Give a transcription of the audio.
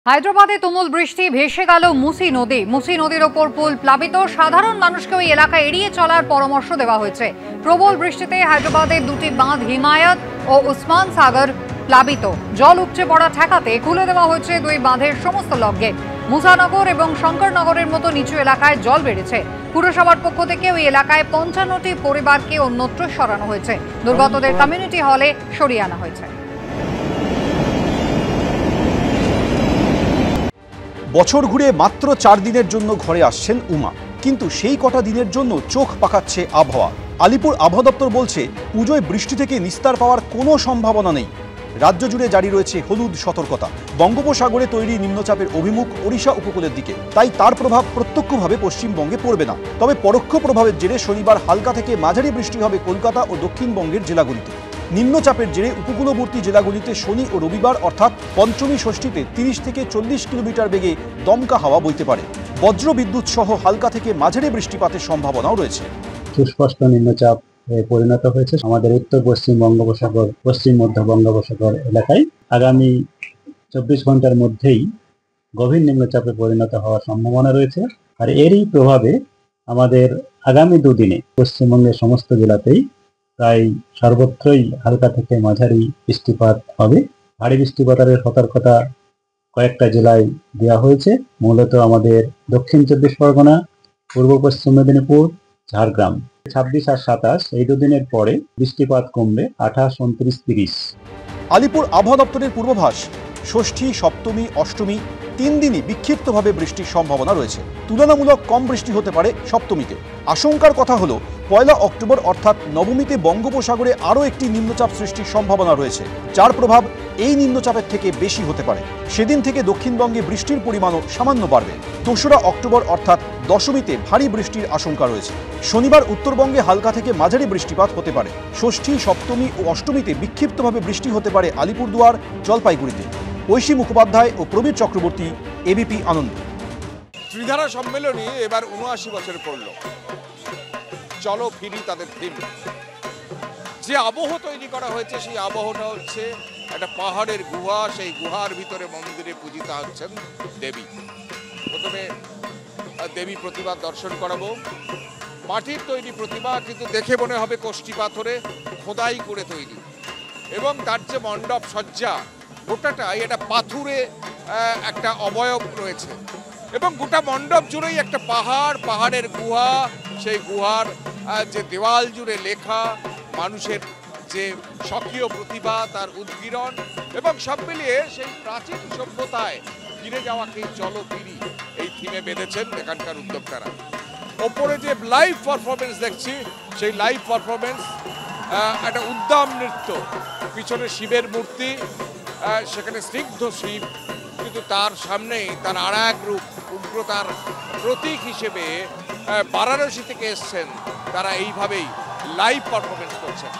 হায়দ্রাবাদে তুমুল বৃষ্টি, ভেসে গেল মুসি নদী। মুসি নদীর ওপর পুল প্লাবিত, সাধারণ মানুষকে ওই এলাকা এড়িয়ে চলার পরামর্শ দেওয়া হয়েছে। প্রবল বৃষ্টিতে হায়দ্রাবাদের দুটি বাঁধ হিমায়ত ও উসমান সাগর প্লাবিত। জল উপচে পড়া ঠেকাতে খুলে দেওয়া হয়েছে দুই বাঁধের সমস্ত লক গেট। মুসানগর এবং শঙ্করনগরের মতো নিচু এলাকায় জল বেড়েছে। পুরসভার পক্ষ থেকে ওই এলাকায় 55টি পরিবারকে অন্যত্র সরানো হয়েছে। দুর্গতদের কমিউনিটি হলে সরিয়ে আনা হয়েছে। বছর ঘুরে মাত্র 4 দিনের জন্য ঘরে আসছেন উমা, কিন্তু সেই কটা দিনের জন্য চোখ পাকাচ্ছে আবহাওয়া। আলিপুর আবহাওয়া দপ্তর বলছে পুজোয় বৃষ্টি থেকে নিস্তার পাওয়ার কোনো সম্ভাবনা নেই। রাজ্য জুড়ে জারি রয়েছে হলুদ সতর্কতা। বঙ্গোপসাগরে তৈরি নিম্নচাপের অভিমুখ ওড়িশা উপকূলের দিকে, তাই তার প্রভাব প্রত্যক্ষভাবে পশ্চিমবঙ্গে পড়বে না। তবে পরোক্ষ প্রভাবের জেরে শনিবার হালকা থেকে মাঝারি বৃষ্টি হবে কলকাতা ও দক্ষিণবঙ্গের জেলাগুলিতে। নিম্নচাপের জেরে উপকূলবর্তী জেলাগুলিতে শনি ও রবিবার অর্থাৎ পঞ্চমী ষষ্ঠীতে 30 থেকে 40 কিলোমিটার বেগে দমকা হাওয়া বইতে পারে। বজ্র বিদ্যুৎ সহ হালকা থেকে মাঝারি বৃষ্টিপাতের সম্ভাবনাও রয়েছে। সুস্পষ্ট নিম্নচাপ পরিণত হয়েছে আমাদের উত্তর পশ্চিম বঙ্গোপসাগর, পশ্চিম মধ্য বঙ্গোপসাগর এলাকায়। আগামী 24 ঘন্টার মধ্যেই গভীর নিম্নচাপে পরিণত হওয়ার সম্ভাবনা রয়েছে। আর এরই প্রভাবে আমাদের আগামী দুদিনে পশ্চিমবঙ্গের সমস্ত জেলাতেই প্রায় সর্বত্রই হালকা থেকে মাঝারি বৃষ্টিপাত হবে। ভারী বৃষ্টিপাতের সতর্কতা কয়েকটা জেলায় দেওয়া হয়েছে, মূলত আমাদের দক্ষিণ 24 পরগনা, পূর্ব পশ্চিম মেদিনীপুর, ঝাড়গ্রাম। 26 আর 27 এই দুদিনের পরে বৃষ্টিপাত কমবে 28, 29, 30। আলিপুর আবহাওয়া দপ্তরের পূর্বাভাস, ষষ্ঠী, সপ্তমী, অষ্টমী 3 দিনই বিক্ষিপ্তভাবে বৃষ্টির সম্ভাবনা রয়েছে। তুলনামূলক কম বৃষ্টি হতে পারে সপ্তমীতে। আশঙ্কার কথা হলো 1 অক্টোবর অর্থাৎ নবমীতে বঙ্গোপসাগরে আরও একটি নিম্নচাপ সৃষ্টির সম্ভাবনা রয়েছে, যার প্রভাব এই নিম্নচাপের থেকে বেশি হতে পারে। সেদিন থেকে দক্ষিণবঙ্গে বৃষ্টির পরিমাণও সামান্য বাড়বে। 2 অক্টোবর অর্থাৎ দশমীতে ভারী বৃষ্টির আশঙ্কা রয়েছে। শনিবার উত্তরবঙ্গে হালকা থেকে মাঝারি বৃষ্টিপাত হতে পারে। ষষ্ঠী, সপ্তমী ও অষ্টমীতে বিক্ষিপ্তভাবে বৃষ্টি হতে পারে আলিপুরদুয়ার, জলপাইগুড়িতে। ঐশী মুখোপাধ্যায় ও প্রবীর চক্রবর্তী, এবিপি আনন্দ। ত্রিধারা সম্মেলনী এবার ৭৯ বছরে পড়ল। চলো ফিরি তাদের থিম। যে আবহ তৈরি করা হয়েছে সেই আবহটা হচ্ছে একটা পাহাড়ের গুহা, সেই গুহার ভিতরে মন্দিরে পূজিতা হচ্ছেন দেবী। প্রথমে দেবী প্রতিমা দর্শন করাবো। মাটির তৈরি প্রতিমা, কিন্তু দেখে মনে হবে কষ্টি পাথরে খোদাই করে তৈরি, এবং তার যে মণ্ডপ সজ্জা গোটাটাই এটা পাথুরে একটা অবয়ব রয়েছে, এবং গোটা মণ্ডপ জুড়েই একটা পাহাড়, পাহাড়ের গুহা, সেই গুহার যে দেওয়াল জুড়ে লেখা, মানুষের যে স্বকীয় প্রতিভা, তার উদ্গীরণ, এবং সব মিলিয়ে সেই প্রাচীন সভ্যতায় ফিরে যাওয়াকেই চলো ফিরি এই থিমে বেঁধেছেন এখানকার উদ্যোক্তারা। ওপরে যে লাইভ পারফরমেন্স দেখছি, সেই লাইভ পারফরমেন্স একটা উদ্দাম নৃত্য। পিছনে শিবের মূর্তি, সেখানে স্নিগ্ধ শিব, কিন্তু তার সামনেই তার আর এক রূপ, উগ্রতার প্রতীক হিসেবে বারাণসী থেকে এসছেন তারা, এইভাবেই লাইভ পারফরমেন্স করছেন।